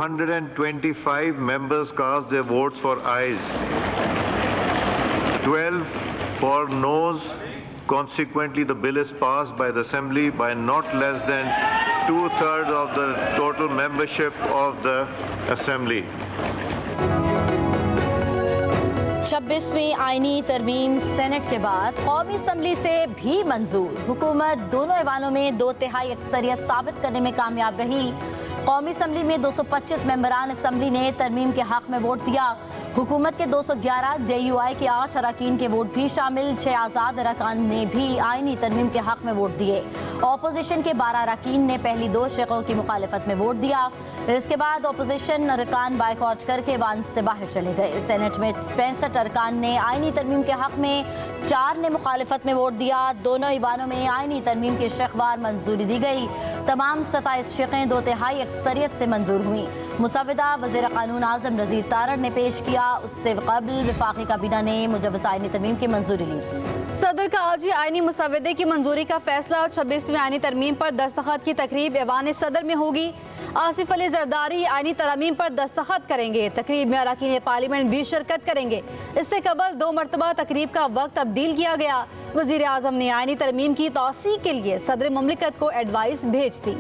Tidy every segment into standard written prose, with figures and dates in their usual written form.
225 members cast their votes for ayes, 12 for noes. Consequently, the bill is passed by the Assembly by not less than 2/3 of the total membership of the Assembly. 26वीं आईनी तरमीम senate के बाद कौमी assembly से भी मंजूर। हुकूमत दोनों ऐवानों में 2/3 अक्सरियत साबित करने में कामयाब रही। कौमी असम्बली में 225 मेंबरान असम्बली ने तरमीम के हक में वोट दिया। हुकूमत के 211, JUI के 8 अरकान के वोट भी शामिल। 6 आज़ाद अरकान ने भी आईनी तरमीम के हक में वोट दिए। अपोजिशन के 12 अरकान ने पहली 2 शिकों की मुखालफत में वोट दिया। इसके बाद अपोजिशन अरकान बायकॉट करके ऐवान से बाहर चले गए। सेनेट में 65 अरकान ने आईनी तरमीम के हक में, 4 ने मुखालफत में वोट दिया। दोनों ऐवानों में आईनी तरमीम की शिकवार मंजूरी दी गई। तमाम 27 शिकें 2/3 अक्सरियत से मंजूर हुई। मुसवदा वज़ीर कानून आज़म नज़ीर तारड़ ने पेश किया। उससे कबल वफाकी काबीना ने मुजव्वज़ आईनी तरमीम की मंजूरी ली थी। सदर का आज ही आईनी मुसवदे की मंजूरी का फैसला। 26वीं आईनी तरमीम पर दस्तखत की तकरीब ऐवान सदर में होगी। आसिफ अली जरदारी आईनी तरमीम पर दस्तखत करेंगे। तकरीब में अरकान पार्लियामेंट भी शिरकत करेंगे। इससे कबल 2 मरतबा तकरीब का वक्त तब्दील किया गया। वज़ीर आज़म ने आईनी तरमीम की तौसीक के लिए सदर मुमलिकत को एडवाइस भेज दी।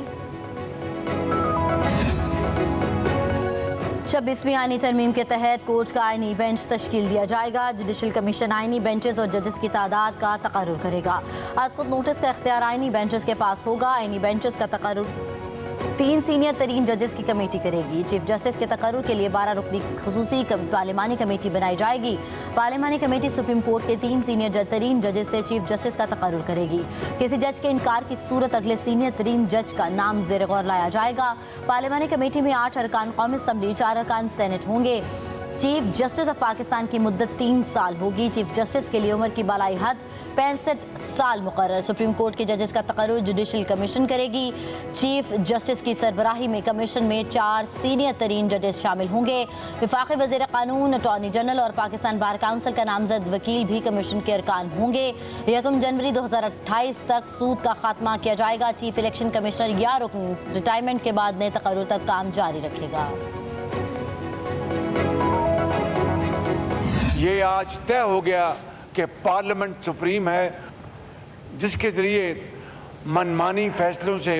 26वीं आईनी तरमीम के तहत कोर्ट का आईनी बेंच तश्कील दिया जाएगा। जुडिशल कमीशन आईनी बेंचेस और जजेस की तादाद का तकर्रुर करेगा। आज खुद नोटिस का इख्तियार आईनी बेंचेस के पास होगा। आईनी बेंचेस का तकर्रुर 3 सीनियर तरीन जजेस की कमेटी करेगी। चीफ जस्टिस के तकर्रुर के लिए 12 रुकनी खुसूसी पार्लिमानी कमेटी बनाई जाएगी। पार्लिमानी कमेटी सुप्रीम कोर्ट के 3 सीनियर तरीन जजेस से चीफ जस्टिस का तकर्रुर करेगी। किसी जज के इनकार की सूरत अगले सीनियर तरीन जज का नाम ज़ेर गौर लाया जाएगा। पार्लिमानी कमेटी में 8 अरकान कौमी असम्बली, 4 अरकान सेनेट होंगे। चीफ जस्टिस ऑफ पाकिस्तान की मुद्दत 3 साल होगी। चीफ जस्टिस के लिए उम्र की बालाई हद 65 साल मुकर्रर। सुप्रीम कोर्ट के जजेस का तकर्रुर जुडिशल कमीशन करेगी। चीफ जस्टिस की सरबराही में कमीशन में 4 सीनियर तरीन जजेस शामिल होंगे। वफाकी वज़ीर कानून, अटॉर्नी जनरल और पाकिस्तान बार काउंसिल का नामजद वकील भी कमीशन के अरकान होंगे। 1 जनवरी 2028 तक सूद का खात्मा किया जाएगा। चीफ इलेक्शन कमिश्नर या रुकन रिटायरमेंट के बाद नए तकर्रुर तक काम जारी रखेगा। ये आज तय हो गया कि पार्लियामेंट सुप्रीम है, जिसके ज़रिए मनमानी फैसलों से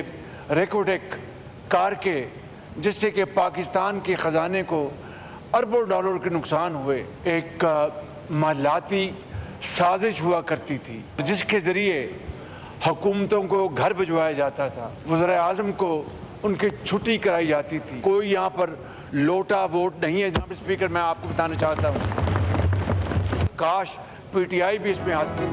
रेकोटेक करके जिससे कि पाकिस्तान के ख़जाने को अरबों डॉलर के नुकसान हुए, एक मालाती साजिश हुआ करती थी, जिसके ज़रिए हुकूमतों को घर भिजवाया जाता था, वज़ीर आज़म को उनकी छुट्टी कराई जाती थी। कोई यहाँ पर लोटा वोट नहीं है। जनाब स्पीकर, मैं आपको बताना चाहता हूँ, काश PTI भी इसमें आती।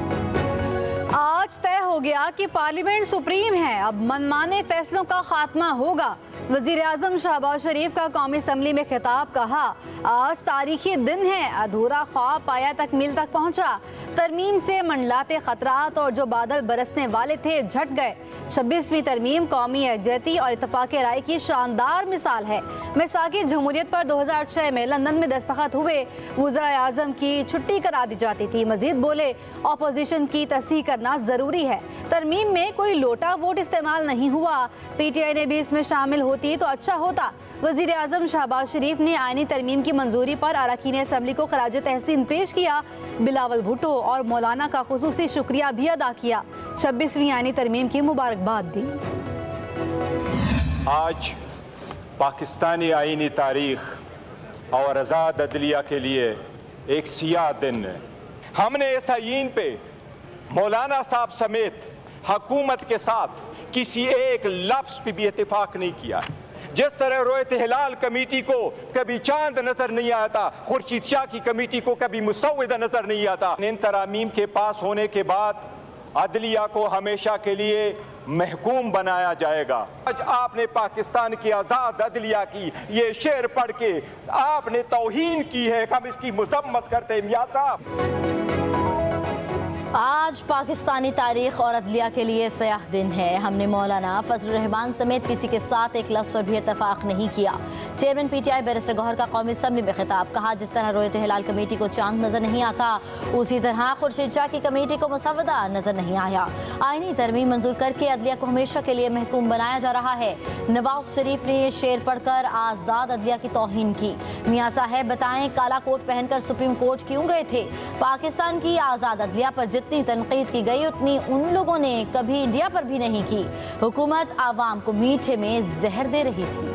आज तय हो गया कि पार्लियामेंट सुप्रीम है। अब मनमाने फैसलों का खात्मा होगा। वज़ीर आज़म शहबाज शरीफ का कौमी असम्बली में खिताब। कहा, आज तारीखी दिन है। अधूरा ख्वाब पाया तकमील तक पहुंचा। तरमीम से मंडलाते खतरात और जो बादल बरसने वाले थे झट गए। 26वीं तरमीम कौमी यकजहती और इत्तफाक राय की शानदार मिसाल है। मिसाकी जमहूरियत पर 2006 में लंदन में दस्तखत हुए। वज़ीर आज़म की छुट्टी करा दी जाती थी। मजीद बोले, अपोजिशन की तस्हीह करना ज़रूरी है। तरमीम में कोई लोटा वोट इस्तेमाल नहीं हुआ। PTI ने भी इसमें शामिल होती तो अच्छा होता। वज़ीर आज़म शहबाज शरीफ ने आईनी तरमीम की मंजूरी पर अरकान असम्बली को खराज तहसीन पेश किया। बिलावल भुट्टो और मौलाना का खुसूसी शुक्रिया भी अदा किया। 26वीं आईनी तरमीम की मुबारकबाद दी। आज पाकिस्तानी आईनी तारीख और आज़ाद अदलिया के लिए एक सियाह दिन है। हमने इस आईन पे मौलाना साहब समेत हुकूमत के साथ किसी एक लफ्ज़ पे भी इत्तेफाक नहीं किया। जिस तरह रोयत हिलाल कमेटी को कभी चांद नजर नहीं आता, खुर्शीद शाह की कमेटी को कभी मुसव्विदा नजर नहीं आता। इन तरामीम के पास होने के बाद अदलिया को हमेशा के लिए महकूम बनाया जाएगा। आज आपने पाकिस्तान की आज़ाद अदलिया की ये शेर पढ़ के आपने तौहीन की है। हम इसकी मजम्मत करते हैं मियां साहब। आज पाकिस्तानी तारीख और अदलिया के लिए सयाह दिन है। हमने मौलाना फजल रहमान समेत किसी के साथ एक लफ्ज़ पर भी इतफाक नहीं किया। चेयरमैन PTI बैरिस्टर गौहर का कौमी असम्बली में खिताब। कहा, जिस तरह रोयत हिलाल कमेटी को चांद नजर नहीं आता, उसी तरह खुर्शीद शाह की कमेटी को मुसवदा नजर नहीं आया। आईनी तरमीम मंजूर करके अदलिया को हमेशा के लिए महकूम बनाया जा रहा है। नवाज शरीफ ने ये शेर पढ़कर आज़ाद अदलिया की तौहीन की। मियाँ साहब बताएं, काला कोट पहनकर सुप्रीम कोर्ट क्यों गए थे? पाकिस्तान की आज़ाद अदलिया पर जितनी तनकीद की गई उतनी उन लोगों ने कभी इंडिया पर भी नहीं की। हुकूमत आवाम को मीठे में जहर दे रही थी।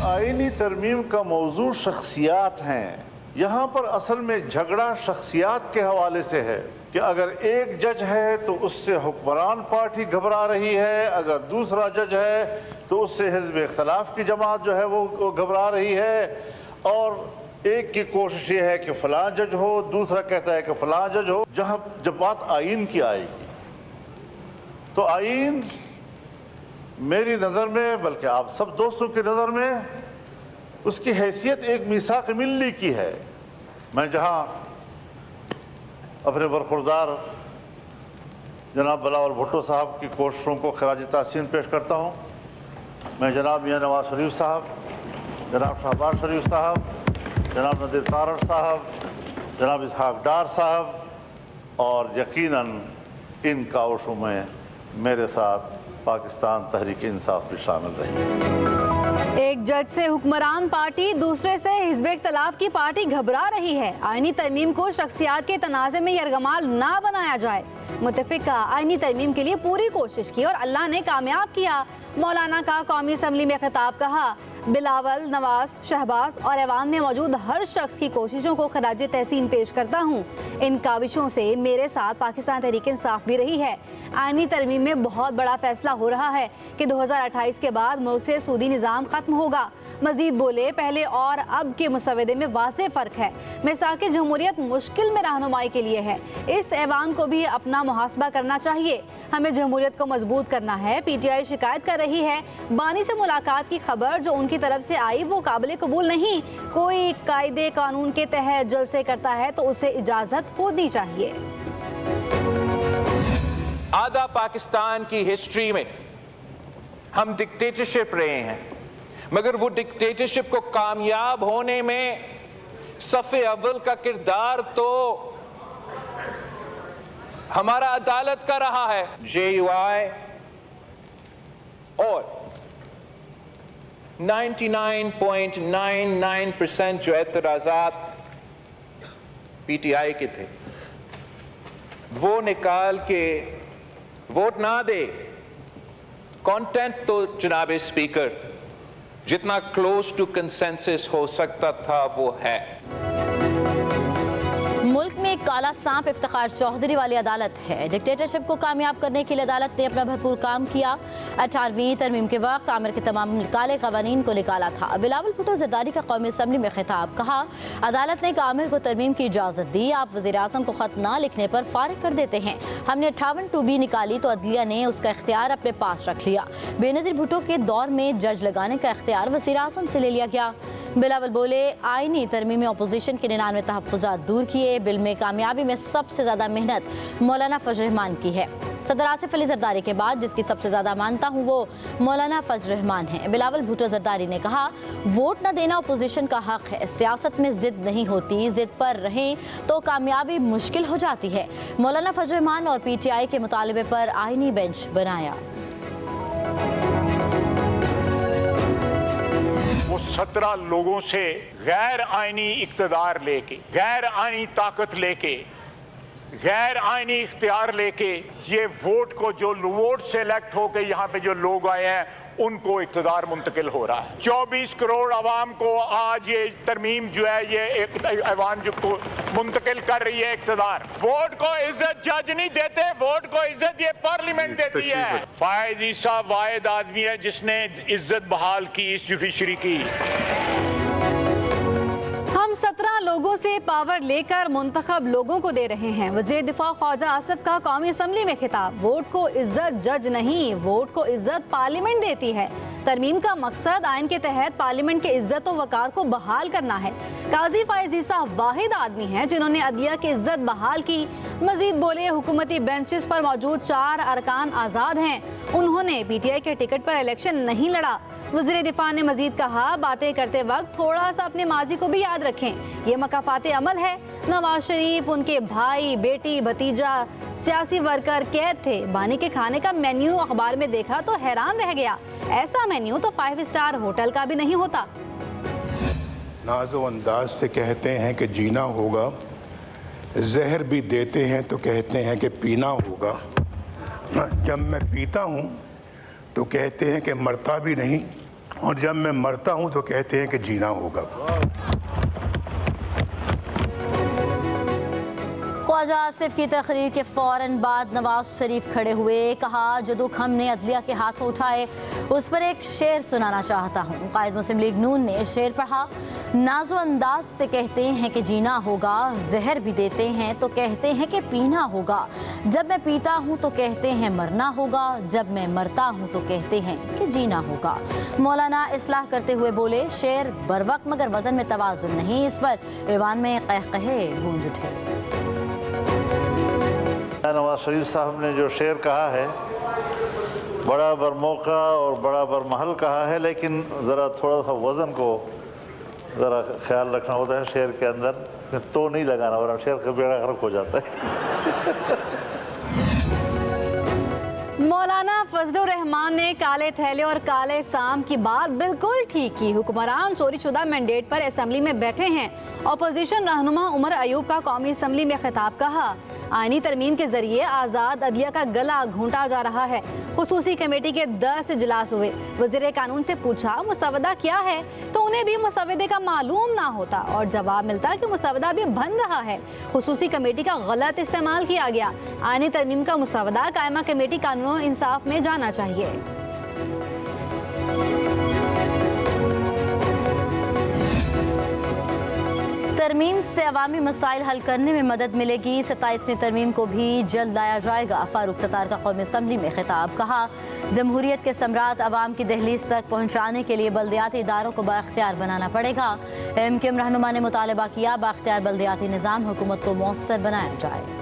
आईनी तरमीम का मौजू शख्सियात हैं। यहाँ पर असल में झगड़ा शख्सियात के हवाले से है कि अगर एक जज है तो उससे हुक्मरान पार्टी घबरा रही है, अगर दूसरा जज है तो उससे हिज़्ब इख्तिलाफ की जमात जो है वो घबरा रही है। और एक की कोशिश ये है कि फ़लाँ जज हो, दूसरा कहता है कि फ़लाँ जज हो। जब बात आइन की आएगी तो आइन मेरी नज़र में, बल्कि आप सब दोस्तों की नज़र में, उसकी हैसियत एक मीसाक मिल्ली की है। मैं जहाँ अपने बरखुरदार जनाब बिलावल भुट्टो साहब की कोशिशों को खराज तहसीन पेश करता हूँ। मैं जनाब मियाँ नवाज शरीफ साहब, जनाब शहबाज शरीफ साहब, जनाब नदीर तारड़ साहब, जनाब इसहाक डार साहब और यकीनन इन काउशों में मेरे साथ पाकिस्तान तहरीक इंसाफ भी शामिल रही। एक जज से हुक्मरान पार्टी, दूसरे से हिज़्ब इख्तिलाफ की पार्टी घबरा रही है। आईनी तरमीम को शख्सियात के तनाज़े में यरगमाल ना बनाया जाए। मुत्तफ़िका आईनी तरमीम के लिए पूरी कोशिश की और अल्लाह ने कामयाब किया। मौलाना का कौमी असम्बली में खिताब। कहा, बिलावल, नवाज, शहबाज और ऐवान में मौजूद हर शख्स की कोशिशों को खराज तहसीन पेश करता हूँ। इन काविशों से मेरे साथ पाकिस्तान तहरीक इंसाफ भी रही है। आईनी तरमीम में बहुत बड़ा फैसला हो रहा है कि 2028 के बाद मुल्क से सूदी निज़ाम ख़त्म होगा। मजीद बोले, पहले और अब के मुसवदे में वाज़ेह फ़र्क है। मिसाक़ जमहूरियत मुश्किल में रहनुमाई के लिए है। इस ऐवान को भी अपना मुहासबा करना चाहिए। हमें जमहूरियत को मजबूत करना है। PTI शिकायत कर रही है, बानी से मुलाकात की खबर जो उनकी तरफ से आई वो काबिल कबूल नहीं। कोई कायदे कानून के तहत जलसे करता है तो उसे इजाज़त होनी चाहिए। आधा पाकिस्तान की हिस्ट्री में हम डिक्टेटरशिप रहे हैं, मगर वो डिक्टेटरशिप को कामयाब होने में सफ़े अव्वल का किरदार तो हमारा अदालत का रहा है। JUI और 99.99% जो एतराज़ात PTI के थे वो निकाल के वोट ना दे। कंटेंट तो जनाब स्पीकर जितना क्लोज टू कंसेंसस हो सकता था वो है। मुल्क में एक काला सांप इफ्तिखार चौधरी वाली अदालत है। डिक्टेटरशिप को कामयाब करने के लिए अदालत ने अपना भरपूर काम किया। 18वीं तरमीम के वक्त आमिर के तमाम काले कवानीन को निकाला था। बिलावल भुट्टो ज़रदारी का कौमी असम्बली में खिताब। कहा, अदालत ने आमिर को तरमीम की इजाज़त दी। आप वज़ीर आज़म को ख़त ना लिखने पर फारिग कर देते हैं। हमने 58 2B निकाली तो अदलिया ने उसका इख्तियार अपने पास रख लिया। बेनज़ीर भुट्टो के दौर में जज लगाने का इख्तियार वज़ीर आज़म से ले लिया गया। बिलावल बोले, आईनी तरमीम में अपोजिशन के 99 तहफ़्फ़ुज़ात दूर किए। बिल में कामयाबी में सबसे ज़्यादा मेहनत मौलाना फजल रहमान की है। सदर आसिफ अली जरदारी के बाद जिसकी सबसे ज़्यादा मानता हूँ वो मौलाना फजल रहमान है। बिलावल भुट्टो जरदारी ने कहा, वोट न देना अपोजिशन का हक है। सियासत में ज़िद नहीं होती, ज़िद पर रहें तो कामयाबी मुश्किल हो जाती है। मौलाना फजल रहमान और PTI के मुतालबे पर आईनी बेंच बनाया। वो 17 लोगों से गैर आईनी इक़्तिदार लेके, गैर आईनी ताकत लेके, गैर आईनी इख्तियार लेके ये वोट को, जो वोट सेलेक्ट होके यहाँ पे जो लोग आए हैं उनको इक़्तिदार मुंतकिल हो रहा है। 24 करोड़ आवाम को आज ये तरमीम जो है ये एक ऐवान जो को मुंतकिल कर रही है इक़्तिदार। वोट को इज्जत जज नहीं देते, वोट को इज्जत ये पार्लियामेंट देती है। फायज ईसा वाहिद आदमी है जिसने इज्जत बहाल की इस जुडिशरी की। हम हम 17 लोगों से पावर लेकर मुंतखब लोगों को दे रहे हैं। वज़ीर दिफा ख्वाजा आसिफ का कौमी असम्बली में खिताब। वोट को इज्जत जज नहीं, वोट को इज्जत पार्लियामेंट देती है। तरमीम का मकसद आइन के तहत पार्लियामेंट के इज्जत और वकार को बहाल करना है। काजी फायज ईसा वाहिद आदमी हैं जिन्होंने अदलिया की इज्जत बहाल की। मजीद बोले, हुकूमती बेंचेस पर मौजूद 4 अरकान आज़ाद हैं। उन्होंने PTI के टिकट पर इलेक्शन नहीं लड़ा। वज़ीर दिफा ने मजीद कहा, बातें करते वक्त थोड़ा सा अपने माजी को भी याद रखें। ये मकाफात अमल है। नवाज शरीफ, उनके भाई, बेटी, भतीजा, सियासी वर्कर कैद थे। बानी के खाने का मेन्यू अखबार में देखा तो हैरान रह गया। ऐसा मेन्यू तो 5 स्टार होटल का भी नहीं होता। नाज़ो अंदाज से कहते हैं कि जीना होगा, जहर भी देते हैं तो कहते हैं कि पीना होगा। जब मैं पीता हूँ तो कहते हैं कि मरता भी नहीं, और जब मैं मरता हूँ तो कहते हैं कि जीना होगा। ख्वाजा आसिफ की तकरीर के फ़ौरन बाद नवाज शरीफ खड़े हुए। कहा, जो दुख हमने अदलिया के हाथों उठाए उस पर एक शेर सुनाना चाहता हूँ। कायद मुस्लिम लीग नून ने शेर पढ़ा। नाजो अंदाज से कहते हैं कि जीना होगा, जहर भी देते हैं तो कहते हैं कि पीना होगा। जब मैं पीता हूँ तो कहते हैं मरना होगा, जब मैं मरता हूँ तो कहते हैं कि जीना होगा। मौलाना इस्लाह करते हुए बोले, शेर बरवक्त मगर वजन में तवाज़ुन नहीं। इस पर ईवान में कहकहे गूंज उठे। नवाज शरीफ साहब ने जो शेर कहा है, बड़ा बरमौका और बड़ा बरमहल कहा है, लेकिन ज़रा थोड़ा सा वज़न को ज़रा ख्याल रखना होता है शेर के अंदर। तो नहीं लगाना, वरना शेर का बेड़ा गर्क हो जाता है। मौलाना फजलुर रहमान ने काले थैले और काले साम की बात बिल्कुल ठीक की। हुक्मरान चोरी शुदा मैंडेट पर असम्बली में बैठे हैं। अपोजिशन रहनुमा उमर अयूब का कौमी असम्बली में खिताब। कहा, आईनी तरमीम के जरिए आज़ाद अदलिया का गला घूंटा जा रहा है। खुसूसी कमेटी के 10 इजलास हुए। वज़ीर कानून से पूछा, मुसवदा क्या है, तो उन्हें भी मुसवदे का मालूम ना होता और जवाब मिलता कि मुसवदा भी बन रहा है। खुसूसी कमेटी का गलत इस्तेमाल किया गया। आईनी तरमीम का मुसवदा कायमा कमेटी कानून इंसाफ में जाना चाहिए। तरमीम से अवामी मसाइल हल करने में मदद मिलेगी। 27वीं तरमीम को भी जल्द लाया जाएगा। फारूक सत्तार का कौमी असम्बली में खिताब। कहा, जमहूरियत के सम्राट अवाम की दहलीज तक पहुँचाने के लिए बल्दियाती इदारों को बाख्तियार बनाना पड़ेगा। MKM रहनुमा ने मुतालबा किया, बाख्तियार बल्दियाती निज़ाम हुकूमत को मौसर बनाया जाए।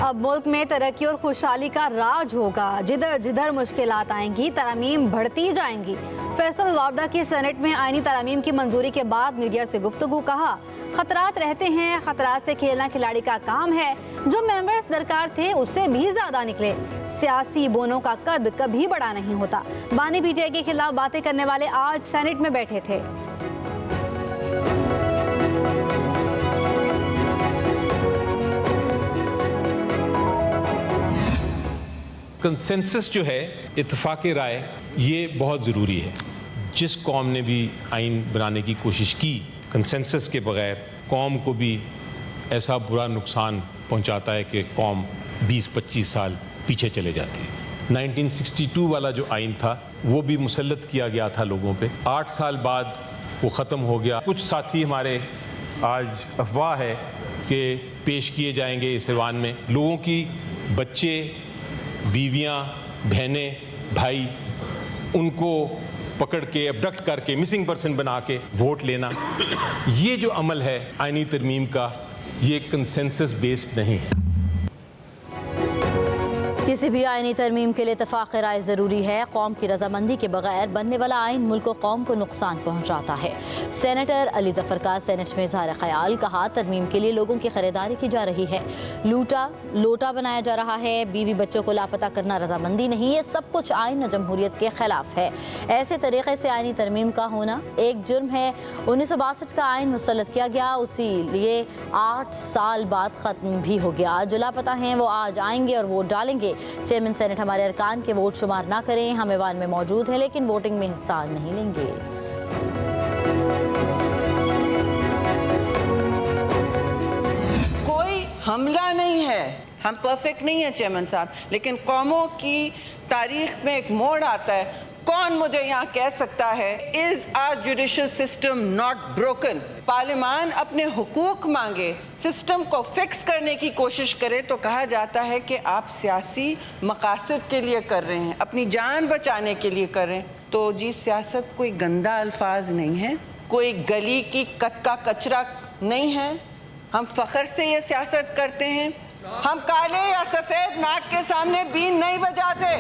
अब मुल्क में तरक्की और खुशहाली का राज होगा। जिधर जिधर मुश्किलात आएंगी, तरमीम बढ़ती जाएंगी। फैसल वावडा की सेनेट में आईनी तरमीम की मंजूरी के बाद मीडिया से गुफ्तगू। कहा, खतरात रहते हैं, खतरात से खेलना खिलाड़ी का काम है। जो मेंबर्स दरकार थे उससे भी ज्यादा निकले। सियासी बोनों का कद कभी बड़ा नहीं होता। बानी PTI के खिलाफ बातें करने वाले आज सेनेट में बैठे थे। कंसेंसस जो है, इत्तेफाक राय, ये बहुत ज़रूरी है। जिस कौम ने भी आइन बनाने की कोशिश की, कंसेंसस के बगैर कौम को भी ऐसा बुरा नुकसान पहुंचाता है कि कौम 20-25 साल पीछे चले जाती है। 1962 वाला जो आइन था वो भी मुसल्लत किया गया था लोगों पे। 8 साल बाद वो ख़त्म हो गया। कुछ साथी हमारे आज अफवाह है कि पेश किए जाएंगे इस ऐवान में। लोगों की बच्चे, बीवियां, बहनें, भाई, उनको पकड़ के अबडक्ट करके मिसिंग पर्सन बना के वोट लेना, ये जो अमल है आईनी तरमीम का, ये कंसेंसस बेस्ड नहीं है। किसी भी आईनी तरमीम के लिए इत्तेफाक राय ज़रूरी है। कौम की रजामंदी के बगैर बनने वाला आइन मुल्क और कौम को नुकसान पहुँचाता है। सेनेटर अली जफर का सेनेट में इज़हार ख्याल। कहा, तरमीम के लिए लोगों की खरीदारी की जा रही है, लोटा बनाया जा रहा है। बीवी बच्चों को लापता करना रजामंदी नहीं, ये सब कुछ आइन और जमहूरियत के खिलाफ है। ऐसे तरीके से आईनी तरमीम का होना एक जुर्म है। 1962 का आइन मुसल्लत किया गया, उसी लिए 8 साल बाद ख़त्म भी हो गया। जो लापता हैं वो आज आएंगे और वोट डालेंगे। चेयरमैन सेनेट हमारे अरकान के वोट शुमार ना करें। हम ऐवान में मौजूद हैं लेकिन वोटिंग में हिस्सा नहीं लेंगे। कोई हमला नहीं है, हम परफेक्ट नहीं है चेयरमैन साहब, लेकिन कौमों की तारीख में एक मोड़ आता है। कौन मुझे यहाँ कह सकता है is our judicial system not broken? पार्लियामान अपने हुकूक मांगे, सिस्टम को फिक्स करने की कोशिश करे तो कहा जाता है कि आप सियासी मकासद के लिए कर रहे हैं, अपनी जान बचाने के लिए कर रहे हैं। तो जी सियासत कोई गंदा अल्फाज नहीं है, कोई गली की कच्चा कचरा नहीं है। हम फख्र से ये सियासत करते हैं। हम काले या सफेद नाक के सामने बीन नहीं बजाते।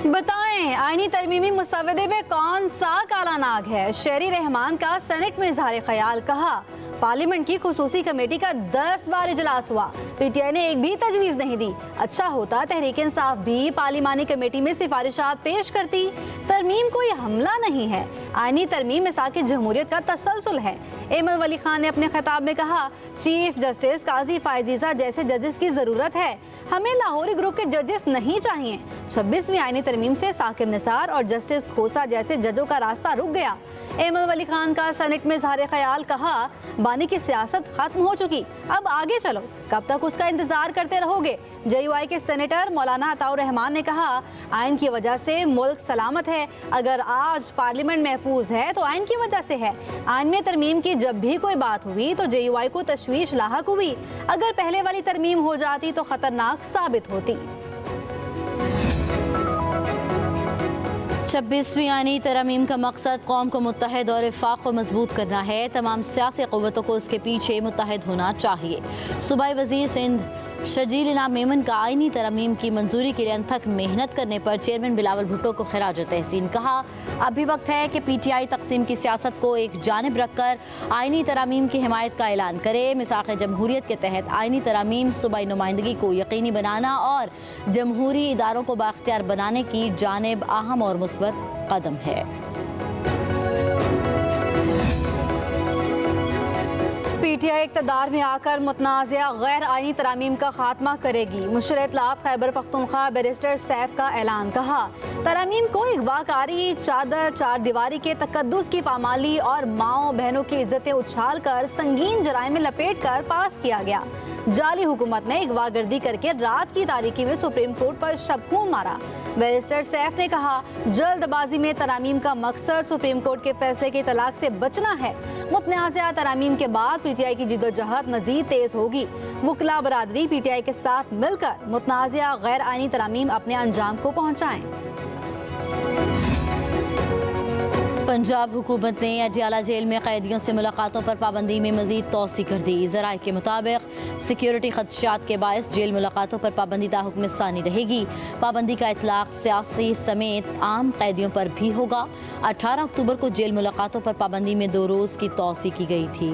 बताएं आईनी तरमीमी मुसवदे में कौन सा काला नाग है? शेरी रहमान का सेनेट में इजहार ख्याल। कहा पार्लियामेंट की खुसूसी कमेटी का 10 बार इजलास हुआ, पीटीआई ने एक भी तजवीज़ नहीं दी। अच्छा होता तहरीक इंसाफ भी पार्लिमानी कमेटी में सिफारिशात पेश करती। तरमीम कोई हमला नहीं है, आईनी तरमीम मिसाक जमहूरियत का तसलसल है। अहमद वली खान ने अपने खिताब में कहा चीफ जस्टिस काजी फायजीजा जैसे जजेस की ज़रूरत है, हमें लाहौरी ग्रुप के जजेस नहीं चाहिए। 26वीं आईनी तरमीम से साकिब निसार और जस्टिस खोसा जैसे जजों का रास्ता रुक गया। अहमद वली खान का सेनेट में इजहार ख्याल। कहा बानी की सियासत खत्म हो चुकी, अब आगे चलो, कब तक उसका इंतजार करते रहोगे? JUI के सेनेटर मौलाना अताउर रहमान ने कहा आइन की वजह से मुल्क सलामत है, अगर आज पार्लियामेंट महफूज है तो आइन की वजह से है। आइन में तरमीम की जब भी कोई बात हुई तो JUI को तशवीश लाहक हुई, अगर पहले वाली तरमीम हो जाती तो खतरनाक साबित होती। 26वीं आईनी तरमीम का मकसद कौम को मुत्तहद और इफ़ाक़ को मजबूत करना है। तमाम सियासी क़ुव्वतों को इसके पीछे मुत्तहद होना चाहिए। सूबाई वज़ीर सिंध शजील इनाम मेमन का आईनी तरमीम की मंजूरी के लिए अनथक मेहनत करने पर चेयरमैन बिलावल भुट्टो को खिराज तहसीन। कहा अभी वक्त है कि PTI तकसीम की सियासत को एक जानिब रखकर आईनी तरमीम की हिमायत का ऐलान करे। मिसाक़ जमहूरियत के तहत आईनी तरमीम सूबाई नुमाइंदगी को यकीनी बनाना और जमहूरी इदारों को बाख्तियार बनाने की जानिब अहम और मुस्बत कदम है। PTI इक़्तिदार में आकर मुतनाज़िया गैर आईनी तरामीम का खात्मा करेगी। मुशर इत्तलात खैबर पख्तूनख्वा बैरिस्टर सैफ का ऐलान। कहा तरामीम को अगवाकारी, चादर, चार दीवारी के तकद्दुस की पामाली और माओ बहनों की इज्जतें उछाल कर संगीन जराइम में लपेट कर पास किया गया। जाली हुकूमत ने अगवागर्दी करके रात की तारीकी में सुप्रीम कोर्ट पर शबखून मारा। बैरिस्टर सैफ ने कहा जल्दबाजी में तरामीम का मकसद सुप्रीम कोर्ट के फैसले की तलाक से बचना है। मुतनाज़िया तरामीम के बाद PTI की जिद्दोजहद मजीद तेज होगी। वकला बरादरी PTI के साथ मिलकर मुतनाज़िया गैर आईनी तरामीम अपने अंजाम को पहुँचाएं। पंजाब हुकूमत ने अटियाला जेल में कैदियों से मुलाकातों पर पाबंदी में मजीद तोसी कर दी। ज़राए के मुताबिक सिक्योरिटी खदशात के बायस जेल मुलाकातों पर पाबंदी ताहुक्म सानी रहेगी। पाबंदी का इतलाक सियासी समेत आम कैदियों पर भी होगा। 18 अक्टूबर को जेल मुलाकातों पर पाबंदी में 2 रोज़ की तोसी की गई थी।